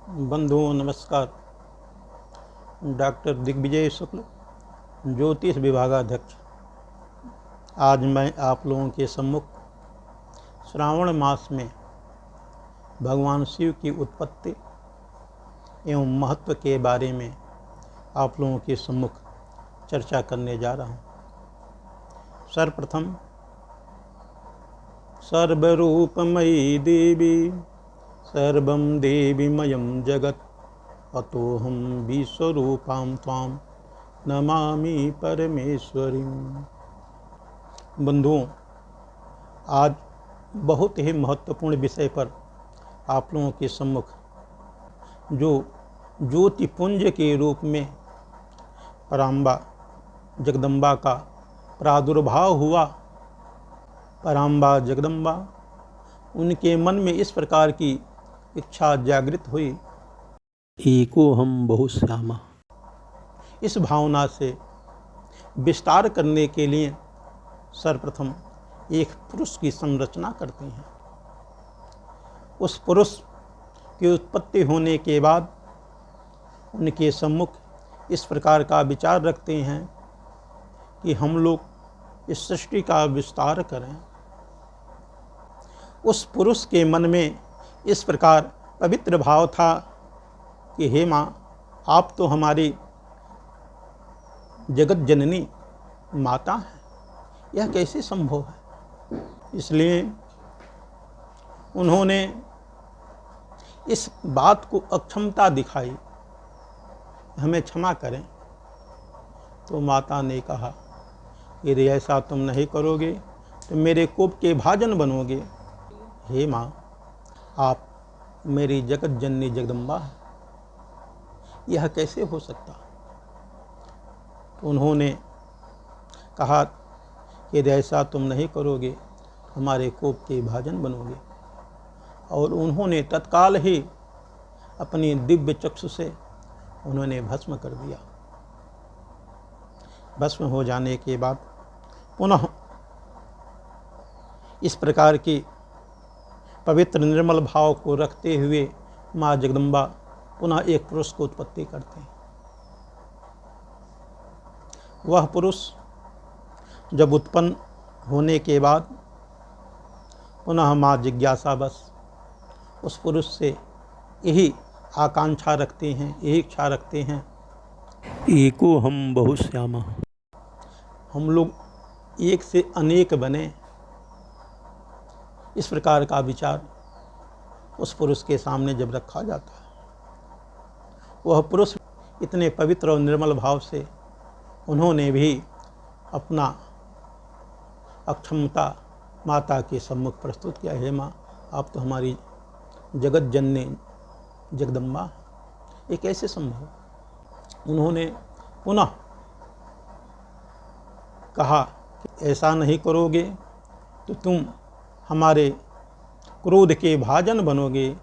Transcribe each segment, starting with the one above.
बंधुओं नमस्कार। डॉक्टर दिग्विजय शुक्ल, ज्योतिष विभागाध्यक्ष। आज मैं आप लोगों के सम्मुख श्रावण मास में भगवान शिव की उत्पत्ति एवं महत्व के बारे में आप लोगों के सम्मुख चर्चा करने जा रहा हूँ। सर्वप्रथम, सर्वरूपमयी देवी सर्वं देवीमयं जगत् अतोऽहं विश्वरूपां त्वां नमामि परमेश्वरीं। बंधुओं, आज बहुत ही महत्वपूर्ण विषय पर आप लोगों के सम्मुख जो ज्योतिपुंज के रूप में पराम्बा जगदम्बा का प्रादुर्भाव हुआ, पराम्बा जगदम्बा उनके मन में इस प्रकार की इच्छा जागृत हुई, एको हम बहुश्यामा। इस भावना से विस्तार करने के लिए सर्वप्रथम एक पुरुष की संरचना करते हैं। उस पुरुष की उत्पत्ति होने के बाद उनके सम्मुख इस प्रकार का विचार रखते हैं कि हम लोग इस सृष्टि का विस्तार करें। उस पुरुष के मन में इस प्रकार पवित्र भाव था कि हे माँ, आप तो हमारी जगत जननी माता हैं, यह कैसे संभव है। इसलिए उन्होंने इस बात को अक्षमता दिखाई, हमें क्षमा करें। तो माता ने कहा, यदि ऐसा तुम नहीं करोगे तो मेरे कोप के भाजन बनोगे। हे माँ, आप मेरी जगत जननी जगदम्बा है, यह कैसे हो सकता। तो उन्होंने कहा, यदि ऐसा तुम नहीं करोगे हमारे कोप के भाजन बनोगे। और उन्होंने तत्काल ही अपनी दिव्य चक्षु से उन्होंने भस्म कर दिया। भस्म हो जाने के बाद पुनः इस प्रकार की पवित्र निर्मल भाव को रखते हुए माँ जगदम्बा पुनः एक पुरुष को उत्पत्ति करते हैं। वह पुरुष जब उत्पन्न होने के बाद पुनः माँ जिज्ञासावश उस पुरुष से यही आकांक्षा रखते हैं, यही इच्छा रखते हैं, एको हम बहुश्यामा, हम लोग एक से अनेक बने। इस प्रकार का विचार उस पुरुष के सामने जब रखा जाता है, वह पुरुष इतने पवित्र और निर्मल भाव से उन्होंने भी अपना अक्षमता माता के सम्मुख प्रस्तुत किया। हे माँ, आप तो हमारी जगत जननी जगदम्बा, ये कैसे संभव। उन्होंने पुनः कहा कि ऐसा नहीं करोगे तो तुम हमारे क्रोध के भाजन बनोगे,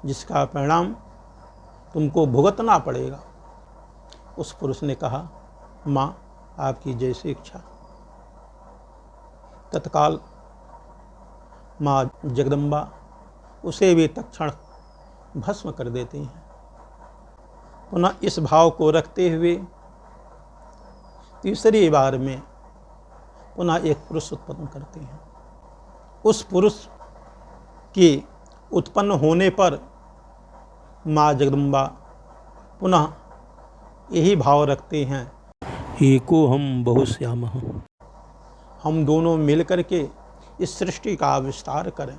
जिसका परिणाम तुमको भुगतना पड़ेगा। उस पुरुष ने कहा, माँ, आपकी जैसी इच्छा। तत्काल माँ जगदम्बा उसे भी तत्क्षण भस्म कर देती हैं। पुनः इस भाव को रखते हुए तीसरी बार में पुनः एक पुरुष उत्पन्न करते हैं। उस पुरुष के उत्पन्न होने पर माँ जगदम्बा पुनः यही भाव रखते हैं, एको हम बहुश्यामा, हम दोनों मिलकर के इस सृष्टि का विस्तार करें।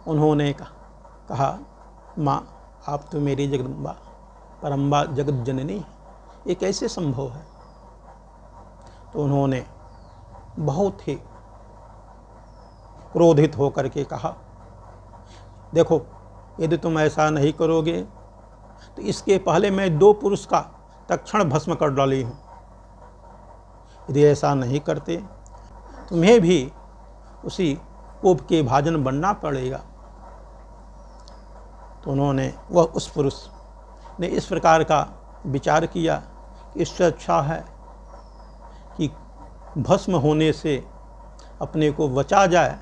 उन्होंने कहा, माँ, आप तो मेरी जगदम्बा परम्बा जगत जननी है, ये कैसे संभव है। तो उन्होंने बहुत ही क्रोधित होकर के कहा, देखो, यदि तुम ऐसा नहीं करोगे तो इसके पहले मैं 2 पुरुष का तत्क्षण भस्म कर डाली हूँ। यदि ऐसा नहीं करते तुम्हें भी उसी कोप के भाजन बनना पड़ेगा। तो वह उस पुरुष ने इस प्रकार का विचार किया कि इससे अच्छा है कि भस्म होने से अपने को बचा जाए।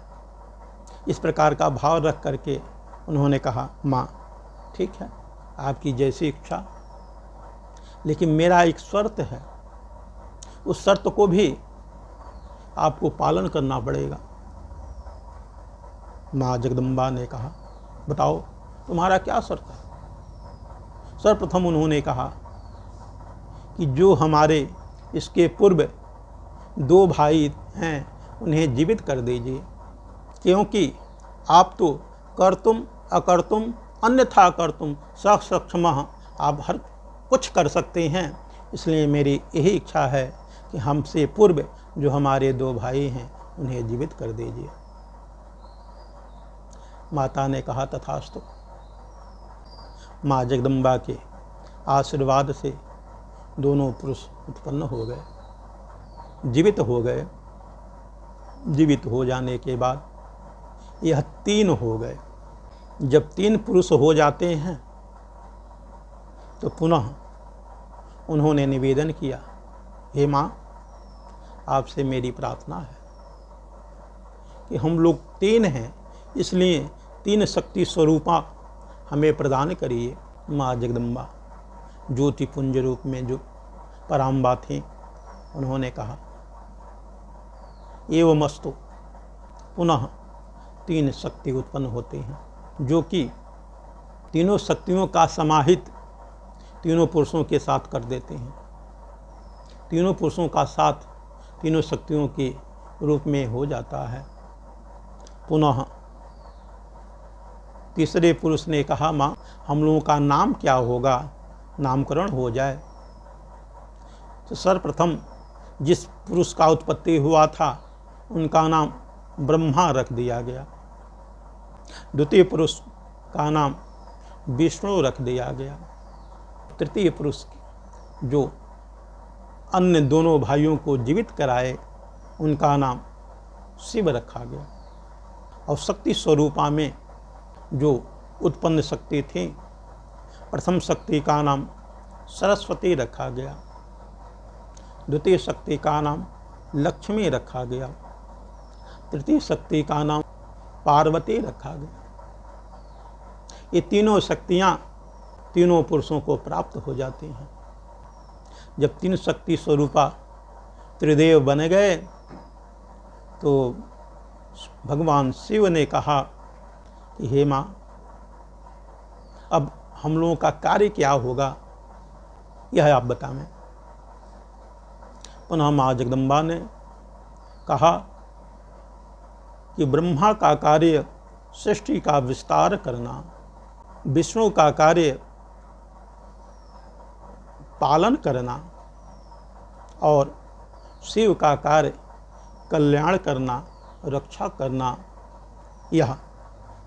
इस प्रकार का भाव रख करके उन्होंने कहा, माँ ठीक है, आपकी जैसी इच्छा, लेकिन मेरा एक शर्त है, उस शर्त को भी आपको पालन करना पड़ेगा। माँ जगदम्बा ने कहा, बताओ तुम्हारा क्या शर्त है? सर्वप्रथम उन्होंने कहा कि जो हमारे इसके पूर्व 2 भाई हैं उन्हें जीवित कर दीजिए, क्योंकि आप तो कर्तुम अकर्तुम अन्यथा कर्तुम सक्षमः, आप हर कुछ कर सकते हैं, इसलिए मेरी यही इच्छा है कि हमसे पूर्व जो हमारे 2 भाई हैं उन्हें जीवित कर दीजिए। माता ने कहा, तथास्तु। माँ जगदम्बा के आशीर्वाद से दोनों पुरुष उत्पन्न हो गए, जीवित हो गए। जीवित हो जाने के बाद यह 3 हो गए। जब 3 पुरुष हो जाते हैं तो पुनः उन्होंने निवेदन किया, हे माँ, आपसे मेरी प्रार्थना है कि हम लोग 3 हैं, इसलिए 3 शक्ति स्वरूपा हमें प्रदान करिए। माँ जगदम्बा ज्योति पुंज रूप में जो पराम्बा थी, उन्होंने कहा, एवमस्तु। पुनः 3 शक्ति उत्पन्न होते हैं, जो कि तीनों शक्तियों का समाहित तीनों पुरुषों के साथ कर देते हैं। तीनों पुरुषों का साथ तीनों शक्तियों के रूप में हो जाता है। पुनः तीसरे पुरुष ने कहा, माँ हम लोगों का नाम क्या होगा, नामकरण हो जाए। तो सर्वप्रथम जिस पुरुष का उत्पत्ति हुआ था उनका नाम ब्रह्मा रख दिया गया। द्वितीय पुरुष का नाम विष्णु रख दिया गया। तृतीय पुरुष जो अन्य दोनों भाइयों को जीवित कराए उनका नाम शिव रखा गया। और शक्ति स्वरूपा में जो उत्पन्न शक्ति थी, प्रथम शक्ति का नाम सरस्वती रखा गया, द्वितीय शक्ति का नाम लक्ष्मी रखा गया, तृतीय शक्ति का नाम पार्वती रखा गया। ये तीनों शक्तियाँ तीनों पुरुषों को प्राप्त हो जाती हैं। जब 3 शक्ति स्वरूपा त्रिदेव बन गए तो भगवान शिव ने कहा कि हे माँ, अब हम लोगों का कार्य क्या होगा, यह आप बताएं। पुनः माँ जगदम्बा ने कहा कि ब्रह्मा का कार्य सृष्टि का विस्तार करना, विष्णु का कार्य पालन करना और शिव का कार्य कल्याण करना, रक्षा करना, यह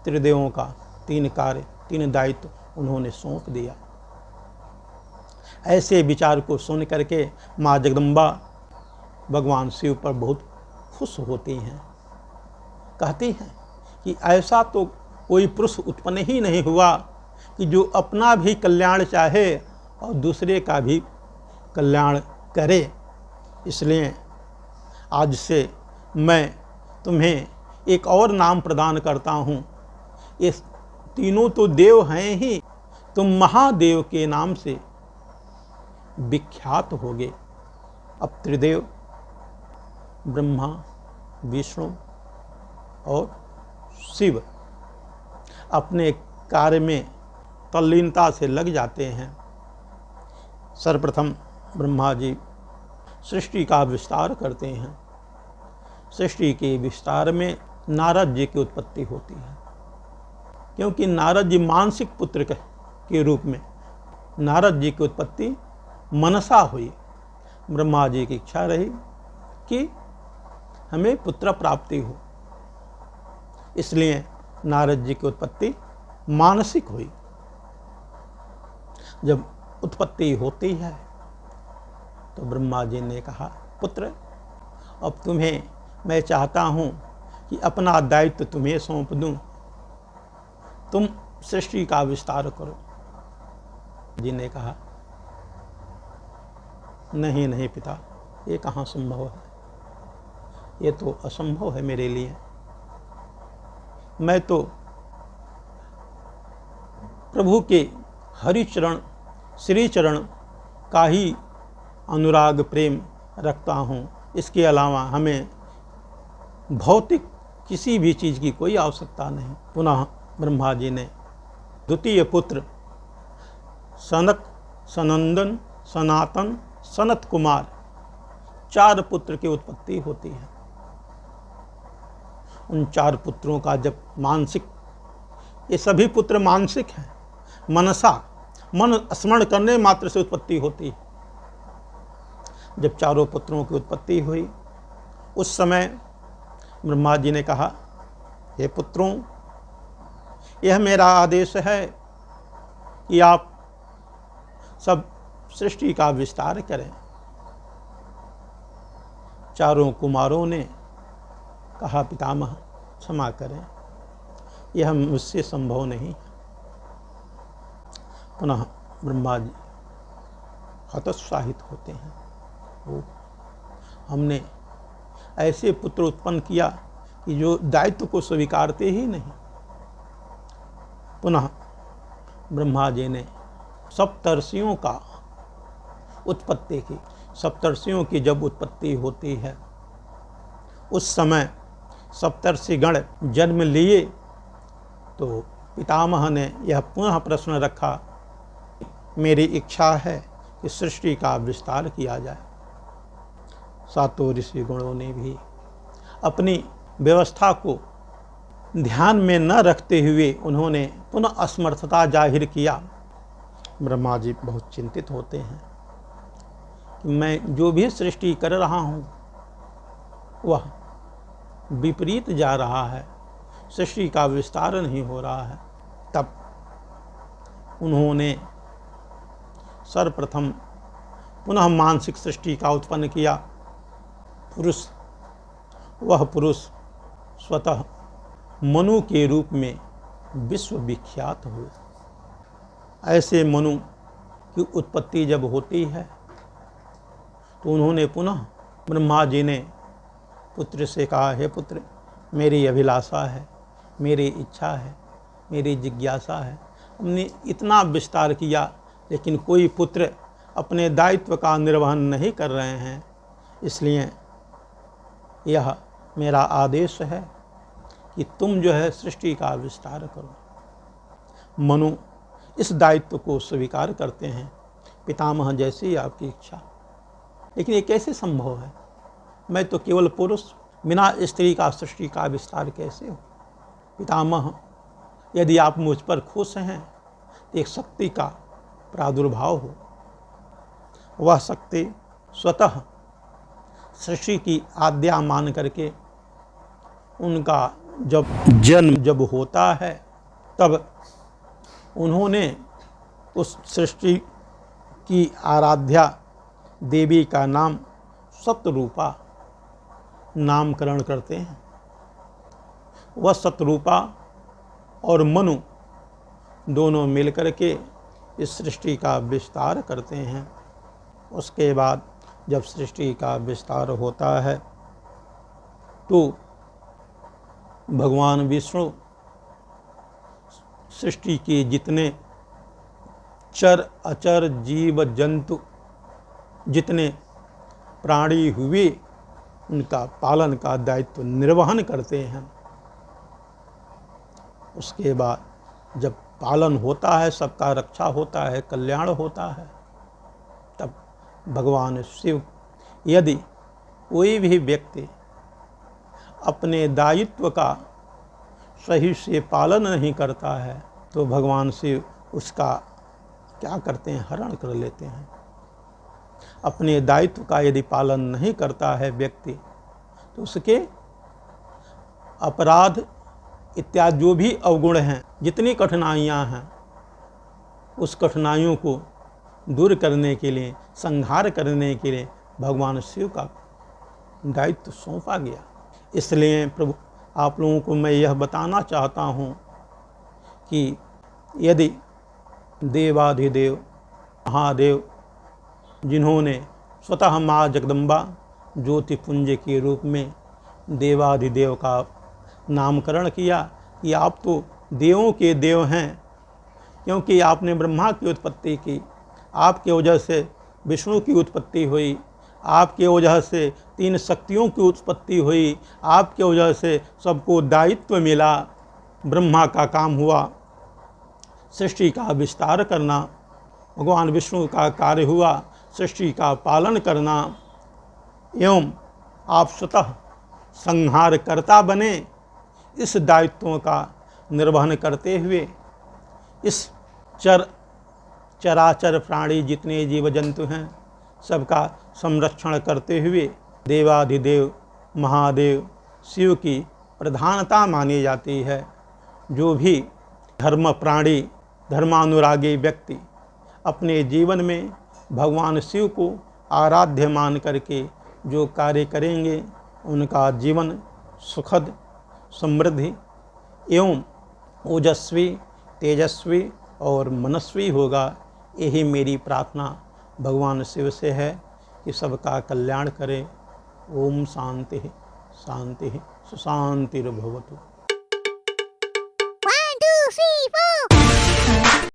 त्रिदेवों का 3 कार्य, 3 दायित्व उन्होंने सौंप दिया। ऐसे विचार को सुन करके माँ जगदम्बा भगवान शिव पर बहुत खुश होती हैं। कहती हैं कि ऐसा तो कोई पुरुष उत्पन्न ही नहीं हुआ कि जो अपना भी कल्याण चाहे और दूसरे का भी कल्याण करे। इसलिए आज से मैं तुम्हें एक और नाम प्रदान करता हूँ। ये तीनों तो देव हैं ही, तुम महादेव के नाम से विख्यात होगे। अब त्रिदेव ब्रह्मा, विष्णु और शिव अपने कार्य में तल्लीनता से लग जाते हैं। सर्वप्रथम ब्रह्मा जी सृष्टि का विस्तार करते हैं। सृष्टि के विस्तार में नारद जी की उत्पत्ति होती है, क्योंकि नारद जी मानसिक पुत्र के रूप में नारद जी की उत्पत्ति मनसा हुई। ब्रह्मा जी की इच्छा रही कि हमें पुत्र प्राप्ति हो, इसलिए नारद जी की उत्पत्ति मानसिक हुई। जब उत्पत्ति होती है तो ब्रह्मा जी ने कहा, पुत्र अब तुम्हें मैं चाहता हूँ कि अपना दायित्व तुम्हें सौंप दूँ, तुम सृष्टि का विस्तार करो। जी ने कहा, नहीं नहीं पिता, ये कहाँ संभव है, ये तो असंभव है मेरे लिए। मैं तो प्रभु के हरिचरण श्री चरण का ही अनुराग प्रेम रखता हूँ। इसके अलावा हमें भौतिक किसी भी चीज़ की कोई आवश्यकता नहीं। पुनः ब्रह्मा जी ने द्वितीय पुत्र सनक, सनंदन, सनातन, सनत कुमार 4 पुत्र की उत्पत्ति होती है। उन 4 पुत्रों का जब मानसिक, ये सभी पुत्र मानसिक हैं, मनसा मन स्मरण करने मात्र से उत्पत्ति होती है। जब चारों पुत्रों की उत्पत्ति हुई उस समय ब्रह्मा जी ने कहा, हे पुत्रों, यह मेरा आदेश है कि आप सब सृष्टि का विस्तार करें। चारों कुमारों ने कहा, पितामह क्षमा करें, यह मुझसे संभव नहीं। पुनः ब्रह्मा जी हतोत्साहित होते हैं, हमने ऐसे पुत्र उत्पन्न किया कि जो दायित्व को स्वीकारते ही नहीं। पुनः ब्रह्मा जी ने सप्तर्षियों का उत्पत्ति की। सप्तर्षियों की जब उत्पत्ति होती है उस समय सप्तर्षि गण जन्म लिए तो पितामह ने यह पुनः प्रश्न रखा, मेरी इच्छा है कि सृष्टि का विस्तार किया जाए। सातों ऋषि गणों ने भी अपनी व्यवस्था को ध्यान में न रखते हुए उन्होंने पुनः असमर्थता जाहिर किया। ब्रह्मा जी बहुत चिंतित होते हैं कि मैं जो भी सृष्टि कर रहा हूँ वह विपरीत जा रहा है, सृष्टि का विस्तार नहीं हो रहा है। तब उन्होंने सर्वप्रथम पुनः मानसिक सृष्टि का उत्पन्न किया। पुरुष, वह पुरुष स्वतः मनु के रूप में विश्व विख्यात हुए। ऐसे मनु की उत्पत्ति जब होती है तो उन्होंने पुनः ब्रह्मा जी ने पुत्र से कहा, हे पुत्र, मेरी अभिलाषा है, मेरी इच्छा है, मेरी जिज्ञासा है। हमने इतना विस्तार किया लेकिन कोई पुत्र अपने दायित्व का निर्वहन नहीं कर रहे हैं, इसलिए यह मेरा आदेश है कि तुम जो है सृष्टि का विस्तार करो। मनु इस दायित्व को स्वीकार करते हैं, पितामह जैसी आपकी इच्छा। लेकिन ये कैसे संभव है? मैं तो केवल पुरुष, बिना स्त्री का सृष्टि का विस्तार कैसे हो? पितामह, यदि आप मुझ पर खुश हैं तो एक शक्ति का प्रादुर्भाव हो। वह शक्ति स्वतः सृष्टि की आज्ञा मान करके उनका जन्म जब होता है तब उन्होंने उस सृष्टि की आराध्या देवी का नाम सतरूपा नामकरण करते हैं। वह सतरूपा और मनु दोनों मिलकर के इस सृष्टि का विस्तार करते हैं। उसके बाद जब सृष्टि का विस्तार होता है तो भगवान विष्णु सृष्टि के जितने चर अचर जीव जंतु जितने प्राणी हुए उनका पालन का दायित्व निर्वहन करते हैं। उसके बाद जब पालन होता है, सबका रक्षा होता है, कल्याण होता है, तब भगवान शिव, यदि कोई भी व्यक्ति अपने दायित्व का सही से पालन नहीं करता है तो भगवान शिव उसका क्या करते हैं? हरण कर लेते हैं। अपने दायित्व का यदि पालन नहीं करता है व्यक्ति तो उसके अपराध इत्यादि जो भी अवगुण हैं, जितनी कठिनाइयां हैं, उस कठिनाइयों को दूर करने के लिए, संहार करने के लिए भगवान शिव का दायित्व सौंपा गया। इसलिए प्रभु, आप लोगों को मैं यह बताना चाहता हूँ कि यदि देवाधिदेव महादेव, जिन्होंने स्वतः माँ जगदम्बा ज्योतिपुंज के रूप में देवाधिदेव का नामकरण किया कि आप तो देवों के देव हैं, क्योंकि आपने ब्रह्मा की उत्पत्ति की, आपके वजह से विष्णु की उत्पत्ति हुई, आपके वजह से 3 शक्तियों की उत्पत्ति हुई, आपके वजह से सबको दायित्व मिला। ब्रह्मा का काम हुआ सृष्टि का विस्तार करना, भगवान विष्णु का कार्य हुआ सृष्टि का पालन करना, एवं आप स्वतः संहारकर्ता बने। इस दायित्वों का निर्वहन करते हुए इस चराचर प्राणी जितने जीव जंतु हैं सबका संरक्षण करते हुए देवाधिदेव महादेव शिव की प्रधानता मानी जाती है। जो भी धर्म प्राणी धर्मानुरागी व्यक्ति अपने जीवन में भगवान शिव को आराध्य मान करके जो कार्य करेंगे उनका जीवन सुखद समृद्धि एवं ओजस्वी तेजस्वी और मनस्वी होगा। यही मेरी प्रार्थना भगवान शिव से है कि सबका कल्याण करे। ओम शांति शांति सुशांतिर्भवतु।